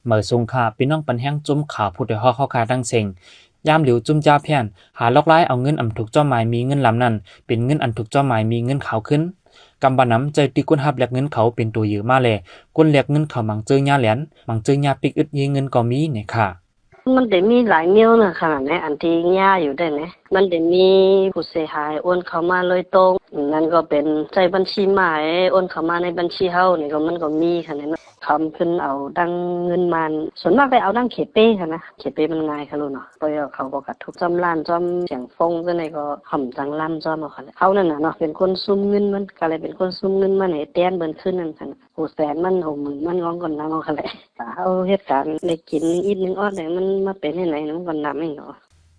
เมื่อสงขาพี่น้องปันแห้งจุ่มข่าวผู้ใดฮอกเข้าคาดังเซ็งยามหลิวจุ่มจ้าเพียนหาลอกไล่เอาเงินอำถูกเจ้าหมายมีเงินลำนั้นเป็นเงินอันถูกเจ้าหมายมีเงินขาวขึ้นกำบานำใจตีกุนหับแลกเงินเขาเป็นตัวยือมาแลกุนแลกเงินเขามังเจอญาแหลนมังเจอญาปิกอึดยีเงินก็มีเนี่ยค่ะมันได้มีหลายเมียวนะขนาดนี้อันที่ย่าอยู่ได้นะมันได้มีผู้เสียหายโอนเข้ามาเลยตรงนั่นก็เป็นใจบัญชีหมายโอนเข้ามาในบัญชีเฮานี่ก็มันก็มีขนาดนั้นคำขึ้นเอาดังเงินมันส่วนมากไปเอาดังเขเป้ค่ะนะเขเป้มันง่ายค่ะลูกเนาะไปเอาเขาก็กระทุกจำล้านจำเสียงฟงจังได๋ก็ห่ำจังล้านจำเอาค่ะเขานั่นน่ะเนาะเป็นคนซุ่มเงินมันก็เลยเป็นคนซุ่มเงินมันให้แต้นเบิ่นขึ้นนั่นค่ะโหแสนมันโหมื่นมันงองก่อนนำเอาค่ะแหละเอาเหตุการณ์ได้กินอีกนึงออดได้มันมาเป็นให้ไหนมันก่อนนำให้เนาะ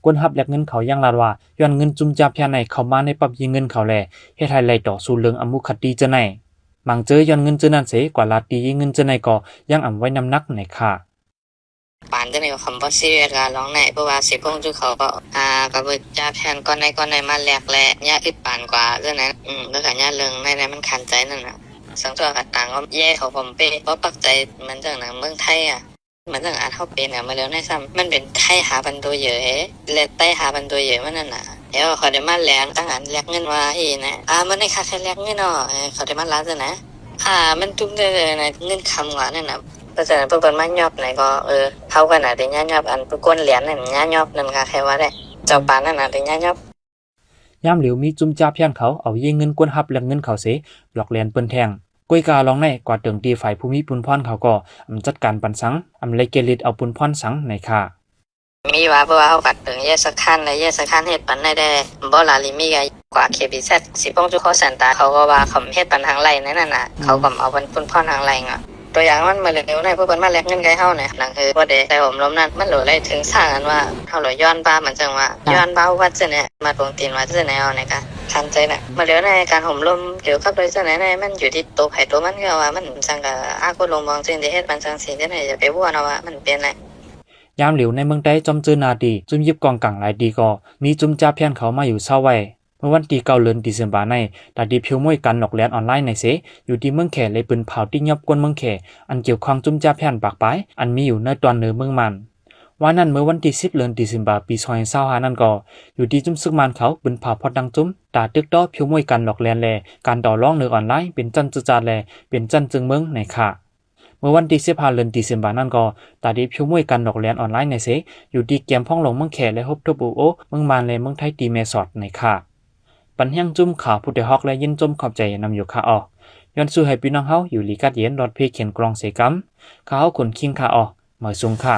กุนหับแลกเงินเขายังลาดว่าย้อนเงินจุ่มจ้าเพียนในเข้ามาในปรับยิงเงินเขาแลเฮ็ดให้ไหลต่อสู่เรื่องอมุคติจะไหนมังเจอย้อนเงินเจอนั่นเสกว่าลาตียิงเงินเจอไหนก็ยังอำไว้น้ำหนักในค่ะปานจะในคำว่าซีเรียสการร้องไหนเพราะว่าสิพงจุเขาก็กับจ้าแผนก่อนในมาแหลกและยาอึดปานกว่าเรื่องนั้นแล้วก็ยาเรื่องในมันขันใจนั่นน่ะสังตัวกับต่างก็แย่เขาผมเป้เพราะปักใจมันจังหนังเมืองไทยมันจังอาจเข้าเป็นมาแล้วในซ้ำมันเป็นไทยหาบันตัวเยอะและใต้หาบันตัวเยอะมันนั่นน่ะแล้วเขาได้มาแหลกตั้งอันแหลกเงินว่าอีนะมันได้ค่าแค่แหลกเงินเนาะเขาได้มาล้านซะนะมันตุ้มได้เลยนะเงินคำว่านั่นน่ะเพราะฉะนั้นเพิ่นมายอบไหนก็เขากันน่ะได้ย่ายอบอันปกวนเหรียญนั่นย่ายอบนั่นก็แค่ว่าได้เจ้าปานนั่นน่ะได้ย่ายอบยามหลิวมีจุ่มจ้าเพียนเขาเอายิงเงินกวนหับแลกเงินเขาเสหลอกเลียนเปิ้นแทงก้อยกาลองในกว่าเติงตีฝ่ายภูมิปุนพรเขาก็จัดการปันสังเลยเกลิดเอาปุนพรสังในค่ะมีว่าเพราะว่าเขากัดถึงแยกสักขั้นและแยกสักขั้นเฮ็ดปันได้บ่ลาลิมีกว่า KBZ สิป้องจุเขาสันตาเขาก็ว่าเขาเฮ็ดปันทางไรนั่นน่ะเขาก็เอาปุนพรทางไรอ่ะตัวอย่างมันมาเร็วในเพื่อนมาแลกเงินไกลเฮาเนี่ยนั่นคือบ่ได้แต่ผมล้มนั้นมันโหลได้ถึงสร้างกันว่าเฮาโหลย้อนบ้ามันจังว่าย้อนบ้าว่าจะเนี่ยมาตรงตีนว่าจะแนวเนี่ยค่ะทันใจน่ะมาเร็วในการห่มลมเกี่ยวกับโดยจะไหนมันอยู่ที่ตัวไผตัวมันก็ว่ามันจังก็ก็ลงมองจริงที่เฮ็ดมันจังสิจังได๋จะไปว่าเนาะว่ามันเป็นไรยามหลิวในเมืองใดจอมเจอนาดีจุ่มยิบกองกังหลายดีก็มีจุ่มจ้าเพียนเขามาอยู่เศร้าไว้เมื่อวันที่9เดือนธันวาคมในตาดีเพียวมวยกันนอกแลนออนไลน์ในเสอยู่ที่เมืองแขเลยปืนเผาที่ยอบกวนเมืองแขอันเกี่ยวข้องจุ่มจ้าเพียนปากปลายอันมีอยู่ในตอนเหนือเมืองมันว่านั้นเมื่อวันที่10เดือนธันวาคมปี2025นั่นก็อยู่ที่จุ่มซึกมันเขาปืนเผาพอดังจุ่มตาตึกดอเพียวมวยกันนอกแลนแลการต่อรองเหนือออนไลน์เป็นจันจุจาแลเป็นจันจึงเมืองในค่ะเมื่อวันที่15เดือนธันวาคมนั้นก็ตาดีพิวมวยกันนอกแลนออนไลน์ในเสอยู่ที่เกมพ่องหลงเมืองแขและฮบทบูโอเมืองมานและเมืองไทยตีเมสอดในค่ะปันแห้งจุ่มข่าวผู้ใดฮอกและยินจมขอบใจนำอยู่ค่ะออย้อนสู่ให้พี่น้องเฮาอยู่ลีกัดเย็นรถเพเขียนกรองเสกำข่าวคนคิงค่ะออหมายซุงค่ะ